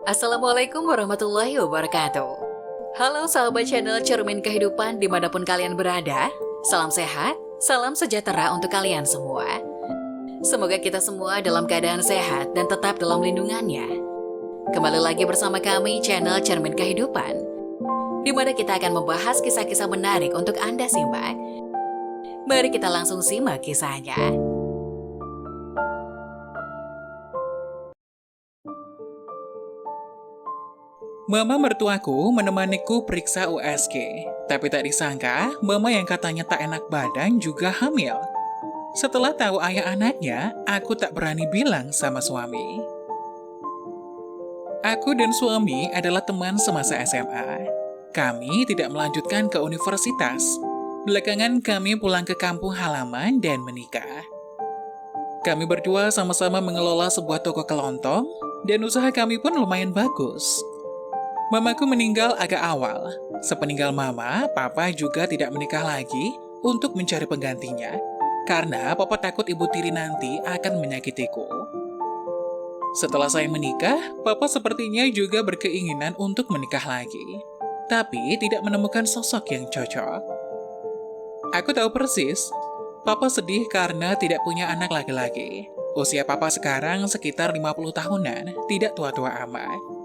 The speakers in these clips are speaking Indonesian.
Assalamualaikum warahmatullahi wabarakatuh. Halo sahabat channel Cermin Kehidupan dimanapun kalian berada. Salam sehat, salam sejahtera untuk kalian semua. Semoga kita semua dalam keadaan sehat dan tetap dalam lindungannya. Kembali lagi bersama kami channel Cermin Kehidupan, di mana kita akan membahas kisah-kisah menarik untuk Anda simak. Mari kita langsung simak kisahnya. Mama mertuaku menemaniku periksa USG, tapi tak disangka mama yang katanya tak enak badan juga hamil. Setelah tahu ayah anaknya, aku tak berani bilang sama suami. Aku dan suami adalah teman semasa SMA. Kami tidak melanjutkan ke universitas. Belakangan kami pulang ke kampung halaman dan menikah. Kami berdua sama-sama mengelola sebuah toko kelontong, dan usaha kami pun lumayan bagus. Mamaku meninggal agak awal. Sepeninggal mama, papa juga tidak menikah lagi untuk mencari penggantinya. Karena papa takut ibu tiri nanti akan menyakitiku. Setelah saya menikah, papa sepertinya juga berkeinginan untuk menikah lagi. Tapi tidak menemukan sosok yang cocok. Aku tahu persis, papa sedih karena tidak punya anak laki-laki. Usia papa sekarang sekitar 50 tahunan, tidak tua-tua amat.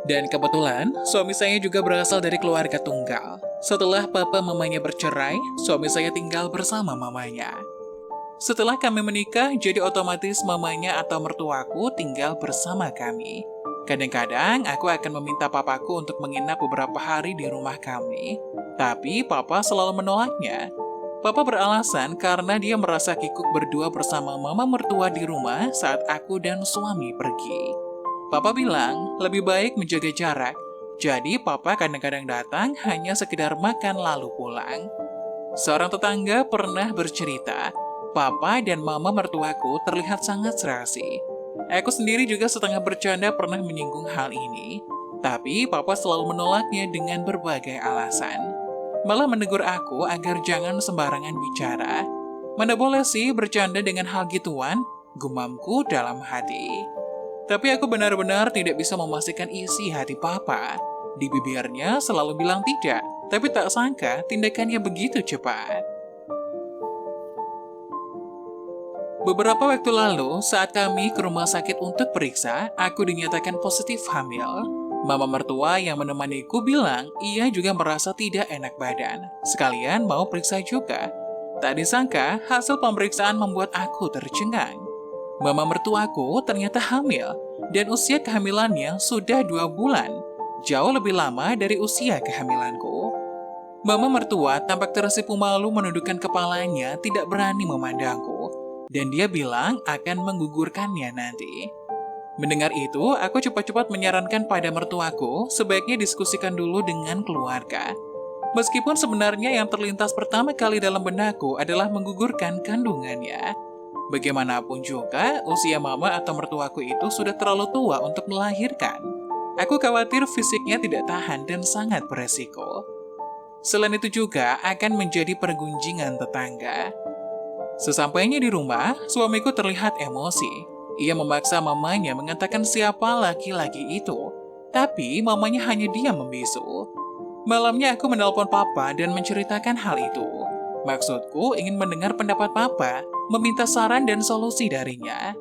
Dan kebetulan, suami saya juga berasal dari keluarga tunggal. Setelah papa mamanya bercerai, suami saya tinggal bersama mamanya. Setelah kami menikah, jadi otomatis mamanya atau mertuaku tinggal bersama kami. Kadang-kadang aku akan meminta papaku untuk menginap beberapa hari di rumah kami. Tapi papa selalu menolaknya. Papa beralasan karena dia merasa kikuk berdua bersama mama mertua di rumah saat aku dan suami pergi. Papa bilang, lebih baik menjaga jarak. Jadi papa kadang-kadang datang hanya sekedar makan lalu pulang. Seorang tetangga pernah bercerita, papa dan mama mertuaku terlihat sangat serasi. Aku sendiri juga setengah bercanda pernah menyinggung hal ini. Tapi papa selalu menolaknya dengan berbagai alasan. Malah menegur aku agar jangan sembarangan bicara. Mana boleh sih bercanda dengan hal gituan? Gumamku dalam hati. Tapi aku benar-benar tidak bisa memastikan isi hati papa. Di bibirnya selalu bilang tidak, tapi tak sangka tindakannya begitu cepat. Beberapa waktu lalu, saat kami ke rumah sakit untuk periksa, aku dinyatakan positif hamil. Mama mertua yang menemaniku bilang ia juga merasa tidak enak badan. Sekalian mau periksa juga. Tak disangka, hasil pemeriksaan membuat aku tercengang. Mama mertuaku ternyata hamil, dan usia kehamilannya sudah 2 bulan, jauh lebih lama dari usia kehamilanku. Mama mertua tampak tersipu malu menundukkan kepalanya, tidak berani memandangku, dan dia bilang akan menggugurkannya nanti. Mendengar itu, aku cepat-cepat menyarankan pada mertuaku sebaiknya diskusikan dulu dengan keluarga. Meskipun sebenarnya yang terlintas pertama kali dalam benakku adalah menggugurkan kandungannya. Bagaimanapun juga, usia mama atau mertuaku itu sudah terlalu tua untuk melahirkan. Aku khawatir fisiknya tidak tahan dan sangat beresiko. Selain itu juga akan menjadi pergunjingan tetangga. Sesampainya di rumah, suamiku terlihat emosi. Ia memaksa mamanya mengatakan siapa laki-laki itu. Tapi mamanya hanya diam membisu. Malamnya aku menelpon papa dan menceritakan hal itu. Maksudku ingin mendengar pendapat papa, meminta saran dan solusi darinya.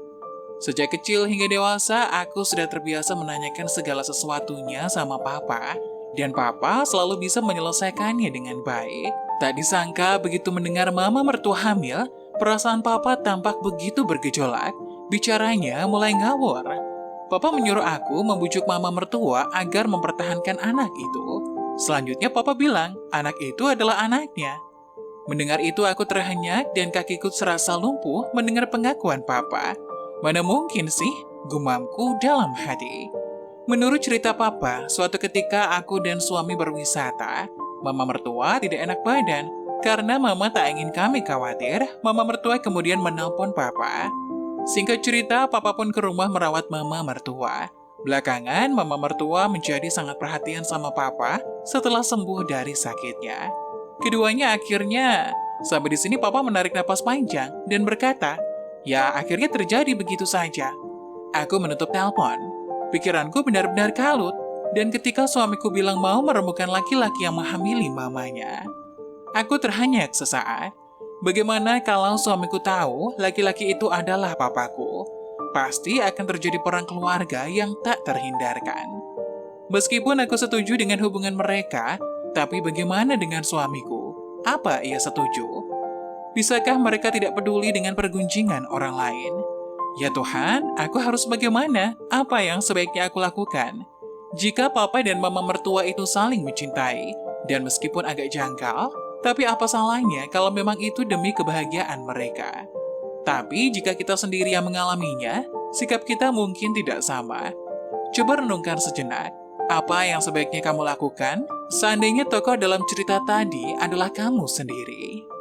Sejak kecil hingga dewasa, aku sudah terbiasa menanyakan segala sesuatunya sama papa, dan papa selalu bisa menyelesaikannya dengan baik. Tak disangka begitu mendengar mama mertua hamil, perasaan papa tampak begitu bergejolak, bicaranya mulai ngawur. Papa menyuruh aku membujuk mama mertua agar mempertahankan anak itu. Selanjutnya papa bilang, anak itu adalah anaknya. Mendengar itu aku terhenyak dan kakiku serasa lumpuh mendengar pengakuan papa. Mana mungkin sih, gumamku dalam hati. Menurut cerita papa, suatu ketika aku dan suami berwisata, mama mertua tidak enak badan. Karena mama tak ingin kami khawatir, mama mertua kemudian menelpon papa. Singkat cerita, papa pun ke rumah merawat mama mertua. Belakangan, mama mertua menjadi sangat perhatian sama papa setelah sembuh dari sakitnya. Keduanya akhirnya, sampai di sini papa menarik napas panjang dan berkata, ya akhirnya terjadi begitu saja. Aku menutup telepon. Pikiranku benar-benar kalut, dan ketika suamiku bilang mau menemukan laki-laki yang menghamili mamanya, aku terhanyak sesaat. Bagaimana kalau suamiku tahu laki-laki itu adalah papaku? Pasti akan terjadi perang keluarga yang tak terhindarkan. Meskipun aku setuju dengan hubungan mereka, tapi bagaimana dengan suamiku? Apa ia setuju? Bisakah mereka tidak peduli dengan pergunjingan orang lain? Ya Tuhan, aku harus bagaimana? Apa yang sebaiknya aku lakukan? Jika papa dan mama mertua itu saling mencintai, dan meskipun agak janggal, tapi apa salahnya kalau memang itu demi kebahagiaan mereka? Tapi jika kita sendiri yang mengalaminya, sikap kita mungkin tidak sama. Coba renungkan sejenak, apa yang sebaiknya kamu lakukan seandainya tokoh dalam cerita tadi adalah kamu sendiri?